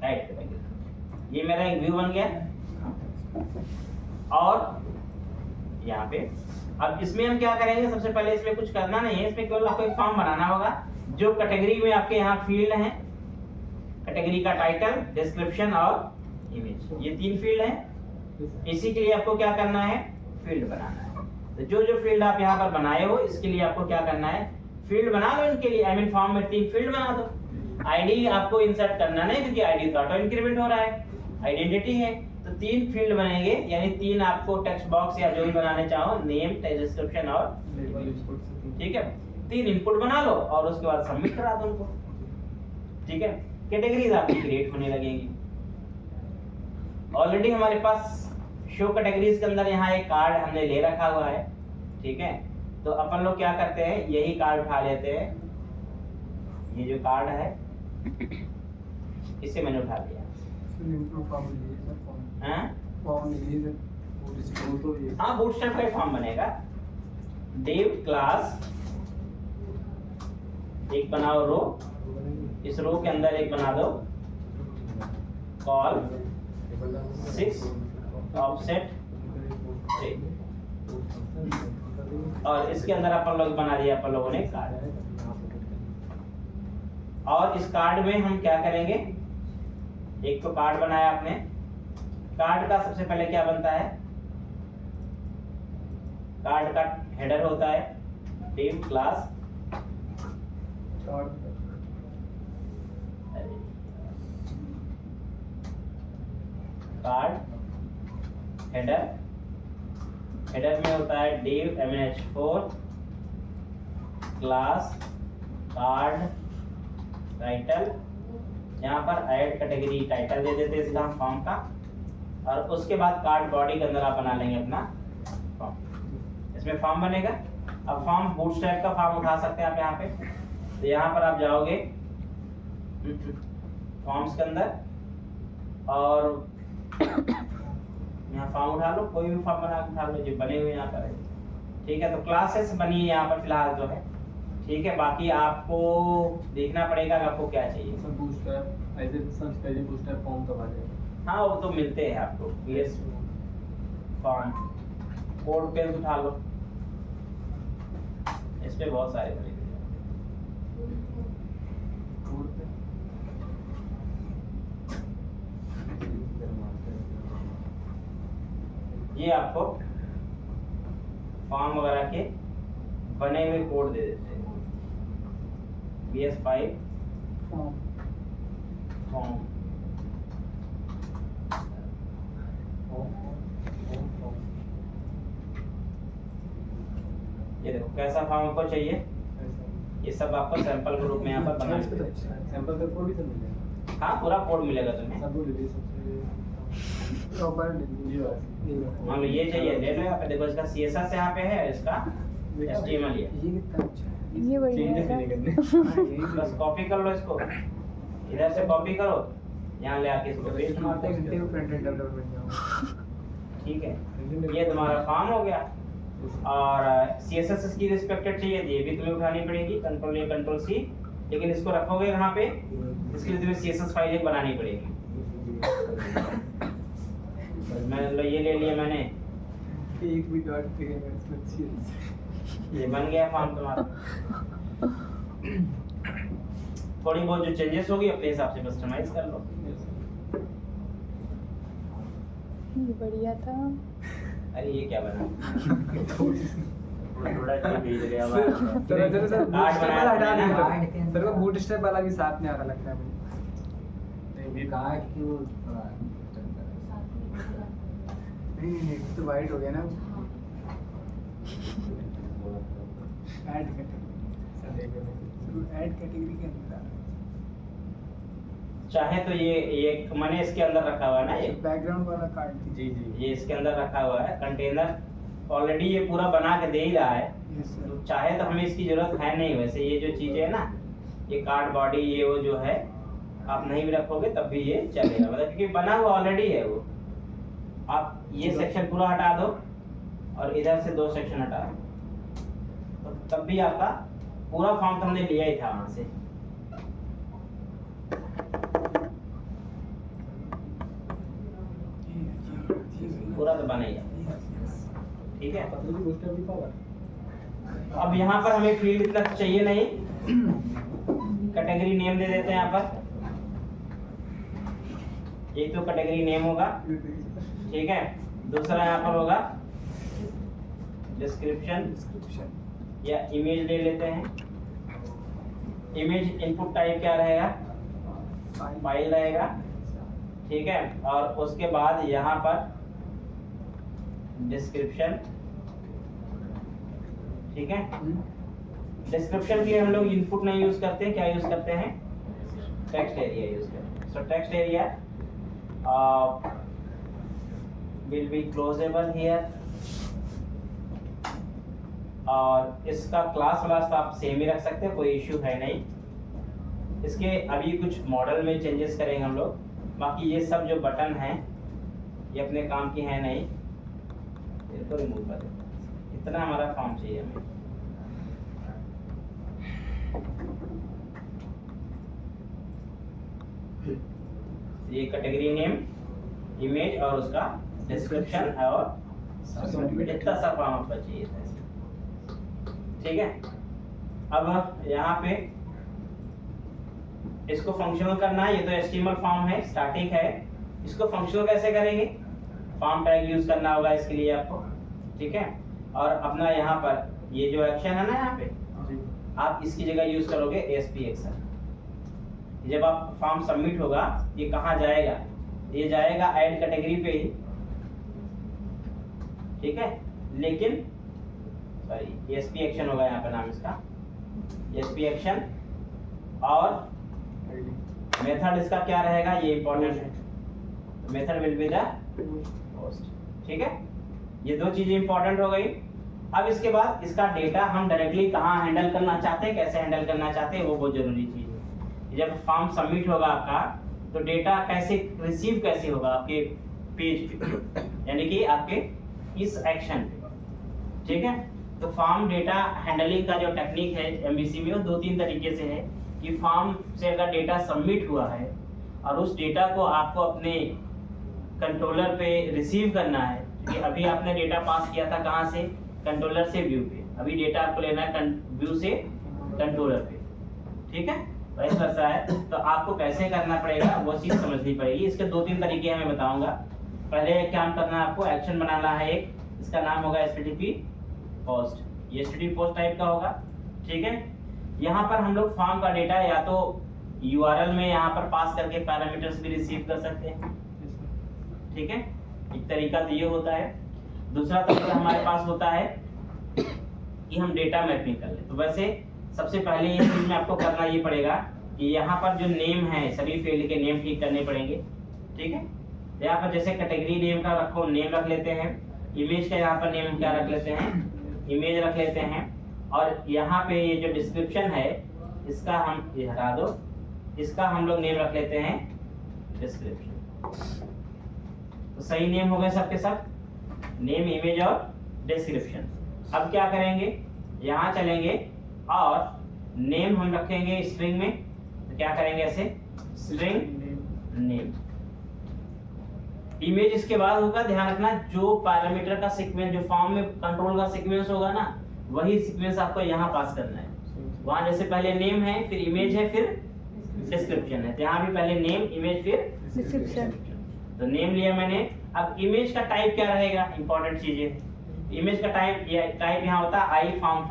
Add category. ये मेरा एक व्यू बन गया। और यहाँ पे अब इसमें हम क्या करेंगे, सबसे पहले इसमें कुछ करना नहीं है, इसमें केवल आपको एक फॉर्म बनाना होगा। जो कैटेगरी में आपके यहाँ फील्ड हैं, कैटेगरी का टाइटल, डिस्क्रिप्शन और इमेज, ये 3 फील्ड हैं। इसी के लिए आपको क्या करना है, फील्ड बनाना है। तो जो जो फील्ड आप यहाँ पर बनाए हो, इसके लिए आपको क्या करना है, फील्ड बना लो इनके लिए। आई मीन फॉर्म में 3 फील्ड बना दो। आईडी आपको इंसर्ट करना नहीं, क्योंकि आईडी का ऑटो इंक्रीमेंट हो रहा है, आइडेंटिटी है। तो 3 फील्ड बनेंगे, यानी 3 आपको टेक्स्ट बॉक्स या जो भी बनाने चाहो, नेम, डिस्क्रिप्शन और ठीक है, 3 इनपुट बना लो और उसके बाद सबमिट करा दो उनको। ठीक है, कैटेगरीज आपकी क्रिएट होने लगेंगी। ऑलरेडी हमारे पास शो कैटेगरीज के अंदर यहाँ एक कार्ड हमने ले रखा हुआ है। ठीक है, तो अपन लोग क्या करते हैं, यही कार्ड उठा लेते हैं। ये जो कार्ड है इसे मैंने उठा लिया। हाँ, बूटस्ट्रैप का फॉर्म बनेगा। डिव क्लास एक बनाओ रो, इस रो के अंदर एक बना दो कॉल 6 ऑफसेट 3, और इसके अंदर अपन लोग बना दिया अपन लोगों ने कार्ड। और इस कार्ड में हम क्या करेंगे, एक तो कार्ड बनाया आपने, कार्ड का सबसे पहले क्या बनता है, कार्ड का हेडर होता है div class card header. Header में होता है div mh4 class card title. यहाँ पर ऐड कैटेगरी टाइटल दे देते हैं इसका फॉर्म का, और उसके बाद कार्ड बॉडी के अंदर आप बना लेंगे अपना फॉर्म। इसमें फॉर्म बनेगा। अब फॉर्म बूटस्ट्रैप का फॉर्म उठा सकते हैं आप यहाँ पे। तो यहाँ पर आप जाओगे फॉर्म्स के अंदर और यहाँ फॉर्म उठा लो, कोई भी फॉर्म बना के उठा लो जो बने हुए यहाँ पर। ठीक है, तो क्लासेस बनी है यहाँ पर फिलहाल जो है। ठीक है, बाकी आपको देखना पड़ेगा कि आपको क्या चाहिए। बूटस्ट्रैप ऐसे सर्च करिए बूटस्ट्रैप फॉर्म कब आ जाएगा। हाँ, वो तो मिलते हैं आपको। पीएस फॉर्म कोड पेज उठा लो, इस पे बहुत सारे बने। ये आपको फॉर्म वगैरह के बने हुए कोड दे देते हैं। BS5 फॉर्म ये देखो कैसा फॉर्म आपको चाहिए, ये सब आपको सैंपल के रूप में यहाँ पर बना के सैंपल का कोड भी सब मिलेगा। हाँ, पूरा कोड मिलेगा तुम्हें। सब ले लीजिए, मान लो ये चाहिए, ले लो। यहाँ पे देखो इसका CSS यहाँ पे है, इसका HTML है। ये बढ़िया है। बस कॉपी कर लो इसको, इधर से कॉपी करो, यहाँ ले आके इसको पेस्ट मार दो। ठीक है, ये तुम्हारा फॉर्म हो गया। और CSS की रिस्पेक्टेड चाहिए, ये भी तुम्हें उठानी पड़ेगी, Ctrl A Ctrl C। लेकिन इसको रखोगे कहाँ पे, इसके लिए तुम्हें CSS फाइल एक बनानी पड़ेगी। मैं ये ले लिया मैंने, एक भी डॉट पे ये बन गया फॉर्म तुम्हारा। थोड़ी बहुत जो चेंजेस होगी अपने हिसाब से कस्टमाइज कर लो। ये बढ़िया था। अरे ये क्या बना, सर वो बूटस्ट्रैप वाला भी साथ में आ रहा लगता है मुझे। नहीं तो वाइट हो गया ना। ऐड कैटेगरी के अंदर चाहे तो ये मैंने इसके अंदर रखा हुआ है ना, ये बैकग्राउंड वाला कार्ड। जी ये इसके अंदर रखा हुआ है कंटेनर। ऑलरेडी ये पूरा बना के दे ही रहा है, तो चाहे तो हमें इसकी जरूरत है नहीं। वैसे ये जो चीजें है ना, ये कार्ड बॉडी ये वो जो है, आप नहीं भी रखोगे तब भी ये चलेगा, मतलब क्योंकि बना हुआ ऑलरेडी है वो। आप ये सेक्शन पूरा हटा दो और इधर से 2 सेक्शन हटा दो, तो तब भी आपका पूरा फॉर्म तो हमने लिया ही था वहां से। पूरा तो बना ही है, ठीक है। पतली बूस्टर भी पावर। अब यहाँ पर हमें फील्ड इतना चाहिए नहीं, कैटेगरी नेम दे देते हैं यहाँ पर, एक तो कैटेगरी नेम होगा, ठीक है। दूसरा यहाँ पर होगा डिस्क्रिप्शन या इमेज ले लेते हैं। इमेज इनपुट टाइप क्या रहेगा, फाइल रहेगा, ठीक है। और उसके बाद यहाँ पर डिस्क्रिप्शन, ठीक है। डिस्क्रिप्शन के लिए हम लोग इनपुट नहीं यूज करते, क्या यूज करते हैं, टेक्स्ट एरिया यूज करते हैं। सो text area will be closable here, और इसका क्लास वाला आप सेम ही रख सकते हैं, कोई इश्यू है नहीं। इसके अभी कुछ मॉडल में चेंजेस करेंगे हम लोग, बाकी ये सब जो बटन हैं ये अपने काम की है नहीं, इसको रिमूव कर देते हैं। इतना हमारा फॉर्म चाहिए हमें। ये कैटेगरी नेम, इमेज और उसका डिस्क्रिप्शन और इतना सा फॉर्म आपका चाहिए था, ठीक है। अब यहाँ पे इसको फंक्शनल करना है, ये तो एचटीएमएल फॉर्म है, स्टैटिक है। इसको फंक्शनल कैसे करेंगे, फॉर्म टैग यूज करना होगा इसके लिए आपको, ठीक है। और अपना यहाँ पर ये जो एक्शन है ना, यहाँ पे आप इसकी जगह यूज करोगे ASP एक्शन। जब आप फॉर्म सबमिट होगा, ये कहाँ जाएगा, ये जाएगा ऐड कैटेगरी पे ही, ठीक है। लेकिन सॉरी ASP एक्शन होगा यहाँ पे नाम इसका, ASP एक्शन। और मेथड इसका क्या रहेगा, ये इंपॉर्टेंट है, method will be the post, ठीक है। ये दो चीजें इंपॉर्टेंट हो गई। अब इसके बाद इसका डेटा हम डायरेक्टली कहाँ हैंडल करना चाहते हैं, कैसे हैंडल करना चाहते हैं, वो बहुत जरूरी चीज है। जब फॉर्म सबमिट होगा आपका, तो डेटा कैसे रिसीव कैसे होगा आपके पेज पे, यानी कि आपके इस एक्शन पे, ठीक है। तो फॉर्म डेटा हैंडलिंग का जो टेक्निक है MVC में, वो 2-3 तरीके से है कि फॉर्म से अगर डेटा सबमिट हुआ है और उस डेटा को आपको अपने कंट्रोलर पे रिसीव करना है, क्योंकि अभी आपने डेटा पास किया था कहाँ से, कंट्रोलर से व्यू पे, अभी डेटा आपको लेना है व्यू से कंट्रोलर पे, ठीक है। वैसे वैसा है, तो आपको कैसे करना पड़ेगा वो चीज समझनी पड़ेगी। इसके 2-3 तरीके मैं बताऊंगा। पहले क्या करना है आपको, एक्शन बनाना है एक, इसका नाम होगा HTTP पोस्ट, ये HTTP पोस्ट टाइप का होगा, ठीक है। यहाँ पर हम लोग फॉर्म का डेटा या तो URL में यहाँ पर पास करके पैरामीटर्स भी रिसीव कर सकते हैं, ठीक है। एक तरीका तो ये होता है। दूसरा तरीका हमारे पास होता है कि हम डेटा मैपिंग कर ले। तो वैसे सबसे पहले ये चीज में आपको करना ये पड़ेगा कि यहाँ पर जो नेम है, सभी फील्ड के नेम ठीक करने पड़ेंगे, ठीक है। यहाँ पर जैसे कैटेगरी नेम का रखो, नेम रख लेते हैं। इमेज का यहाँ पर नेम क्या रख लेते हैं, इमेज रख लेते हैं। और यहाँ पे ये जो डिस्क्रिप्शन है, इसका हम ये हटा दो, इसका हम लोग नेम रख लेते हैं डिस्क्रिप्शन। तो सही नेम हो गए सबके सब, नेम, इमेज और डिस्क्रिप्शन। अब क्या करेंगे, यहाँ चलेंगे और नेम हम रखेंगे स्ट्रिंग में। तो क्या करेंगे, ऐसे स्ट्रिंग नेम। इमेज इसके बाद होगा, ध्यान रखना जो पैरामीटर का सीक्वेंस, जो फॉर्म में कंट्रोल का सीक्वेंस होगा ना, वही सीक्वेंस आपको यहाँ पास करना है। वहां जैसे पहले नेम है, फिर इमेज है, फिर डिस्क्रिप्शन है, तो यहाँ भी पहले नेम, इमेज, फिर डिस्क्रिप्शन। तो नेम लिया मैंने। अब इमेज का टाइप क्या रहेगा, इंपॉर्टेंट चीज है। इमेज का टाइप यहाँ होता है आई फॉर्म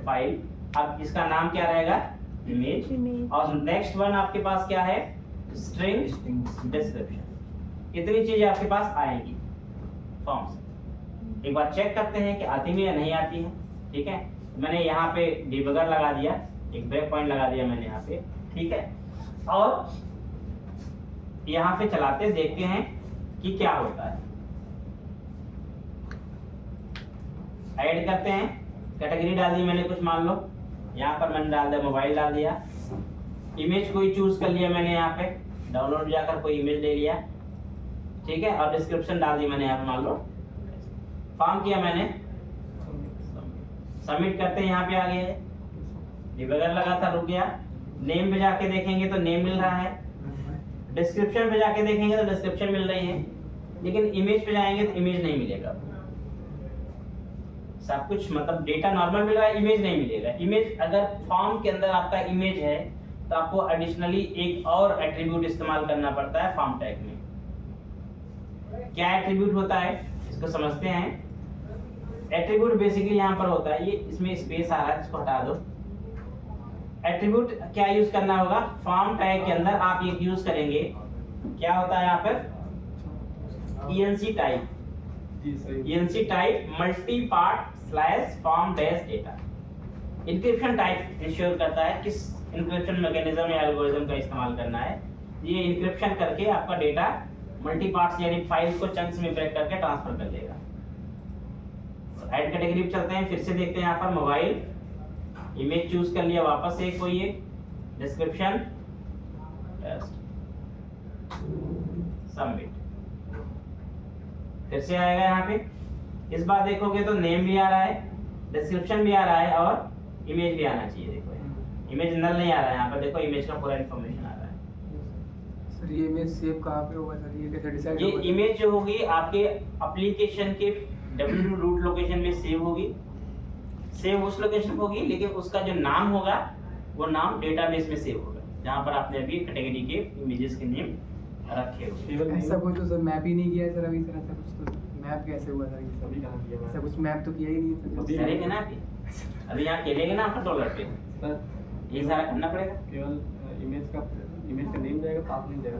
फाइल। अब इसका नाम क्या रहेगा, इमेज। और नेक्स्ट वन आपके पास क्या है, स्ट्रिंग डिस्क्रिप्शन। इतनी चीजें आपके पास आएंगी फॉर्म से। एक बार चेक करते हैं कि आती है या नहीं आती है, ठीक है। मैंने यहाँ पे डिबगर लगा दिया, एक ब्रेक पॉइंट लगा दिया मैंने यहाँ पे, ठीक है। और यहाँ पे चलाते देखते हैं कि क्या होता है। ऐड करते हैं, कैटेगरी डाल दी मैंने कुछ, मान लो यहाँ पर मैंने डाल दिया मोबाइल, डाल दिया। इमेज कोई चूज कर लिया मैंने, यहाँ पे डाउनलोड जाकर कोई इमेज ले लिया, ठीक है। और डिस्क्रिप्शन डाल दी मैंने यहाँ पे, मान लो फॉर्म किया मैंने, सबमिट करते हैं। यहाँ पे आ गया है, डिबगर लगा था, रुक गया। नेम पे जाके देखेंगे तो नेम मिल रहा है, डिस्क्रिप्शन पे जाके देखेंगे तो डिस्क्रिप्शन मिल रही है, लेकिन इमेज पे जाएंगे तो इमेज नहीं मिलेगा। सब कुछ मतलब डेटा नॉर्मल मिल रहा है, इमेज नहीं मिलेगा। इमेज अगर फॉर्म के अंदर आपका इमेज है तो आपको एडिशनली एक और एट्रीब्यूट इस्तेमाल करना पड़ता है फॉर्म टैग में। क्या एट्रीब्यूट होता है इसको समझते हैं। एट्रीब्यूट बेसिकली यहाँ पर होता है, ये इसमें स्पेस आ रहा है, इसको हटा दो। एट्रीब्यूट क्या यूज करना होगा, फॉर्म टैग के अंदर आप ये यूज करेंगे, क्या होता है यहाँ पर ENC type, ENC type multi part slash form dash data. Encryption type ensure करता है किस इंक्रिप्शन मैकेनिज्म या एल्गोरिथम का इस्तेमाल करना है। ये इंक्रिप्शन करके आपका डेटा मल्टी पार्ट्स यानी फाइल्स को चंक्स में ब्रेक करके ट्रांसफर कर देगा। ऐड कैटेगरी पे चलते हैं, फिर से देखते हैं यहाँ पर मोबाइल, इमेज चूज कर लिया, वापस से कोई एक डिस्क्रिप्शन, सबमिट। फिर से आएगा यहाँ पे, इस बार देखोगे तो नेम भी आ रहा है, डिस्क्रिप्शन भी आ रहा है और इमेज भी आना चाहिए। देखो इमेज नल नहीं आ रहा है यहाँ पर, देखो इमेज का पूरा इन्फॉर्मेशन आ रहा है। सर ये इमेज सेव कहाँ पे होगा सर, ये कैसे डिसाइड ये होगा? इमेज जो होगी आपके एप्लीकेशन के W रूट लोकेशन में सेव होगी, सेव उस लोकेशन पे होगी, लेकिन उसका जो नाम होगा वो नाम डेटाबेस में सेव होगा जहाँ पर आपने अभी कैटेगरी के इमेजेस के नेम रखे होंगे। ऐसा कोई तो सर मैप ही नहीं किया है सर अभी सर, ऐसा कुछ तो मैप कैसे हुआ सर? ये अभी कहाँ किया ऐसा कुछ मैप तो किया ही नहीं है सर। अभी- करेंगे ना अभी यहाँ खेलेंगे ना कंट्रोलर पे, सर ये सारा करना पड़ेगा। केवल इमेज का नेम जाएगा, पाथ नहीं जाएगा।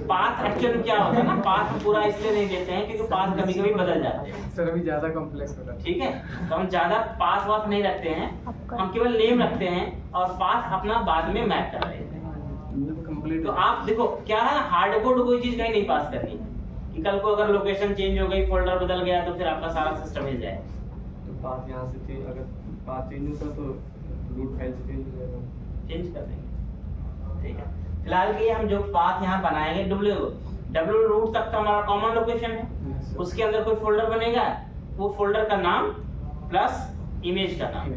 पाथ एक्चुअल क्या होता है ना, पाथ पूरा इसलिए नहीं देते हैं क्योंकि पाथ कभी कभी बदल जाते हैं, सर अभी ज्यादा कॉम्प्लेक्स हो रहा है। ठीक है। तो हम ज्यादा पाथ वाथ नहीं रखते हैं, हम केवल नेम रखते हैं और पाथ अपना बाद में मैप कर रहे हैं। कंप्लीट तो आप देखो क्या है, हार्ड कोड कोई चीज कहीं नहीं पास करनी कि कल को अगर लोकेशन चेंज हो गई, फोल्डर बदल गया तो फिर आपका सारा सिस्टम हिल जाए। तो पाथ यहाँ से चेंज, अगर पाथ चेंज होता तो रूट फाइल से चेंज हो जाएगा। चेंज कर देंगे, ठीक है। फिलहाल के लिए हम जो पाथ यहाँ बनाएंगे W रूट तक का हमारा कॉमन लोकेशन है, उसके अंदर कोई फोल्डर बनेगा, वो फोल्डर का नाम प्लस इमेज का नाम,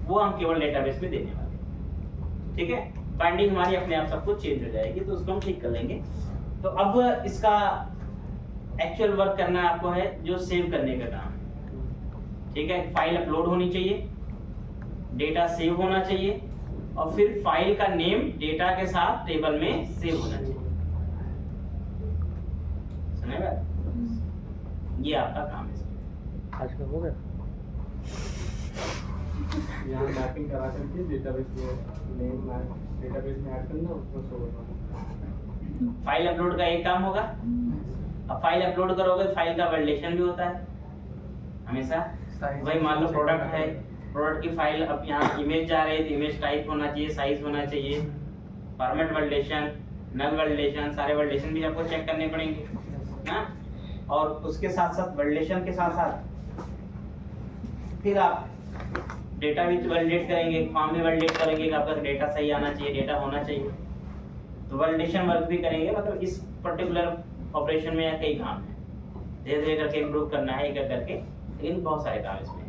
वो हम केवल डेटाबेस में देने वाले हैं, ठीक है। बाइंडिंग हमारी अपने आप सब कुछ चेंज हो जाएगी, तो उसको हम ठीक कर लेंगे। तो अब इसका एक्चुअल वर्क करना आपको है जो सेव करने का काम, ठीक है। फाइल अपलोड होनी चाहिए, डेटा सेव होना चाहिए और फिर फाइल का नेम डेटा के साथ टेबल में सेव होना चाहिए। सुनेगा? ये आपका काम है। आज का हो गया। यहाँ मैपिंग करा करके डेटाबेस में नेम डेटाबेस में ऐड करना, उसको शो करना। फाइल अपलोड का एक काम होगा। अब फाइल अपलोड करोगे तो फाइल का वैलिडेशन भी होता है हमेशा। वही मान लो प्रोडक्ट है, प्रोडक्ट की फाइल अब यहाँ इमेज जा रही है तो इमेज टाइप होना चाहिए, साइज होना चाहिए, फॉर्मेट वैलिडेशन, नल वैलिडेशन, सारे वैलिडेशन भी आपको चेक करने पड़ेंगे ना। और उसके साथ साथ वैलिडेशन के साथ साथ फिर आप डेटा भी वैलिडेट करेंगे, फॉर्म भी वैलिडेट करेंगे कि आपका डेटा सही आना चाहिए, डेटा होना चाहिए। तो वैलिडेशन वर्क भी करेंगे। मतलब इस पर्टिकुलर ऑपरेशन में कई काम है, धीरे धीरे करके इम्प्रूव करना है एक करके, लेकिन बहुत सारे काम इसमें।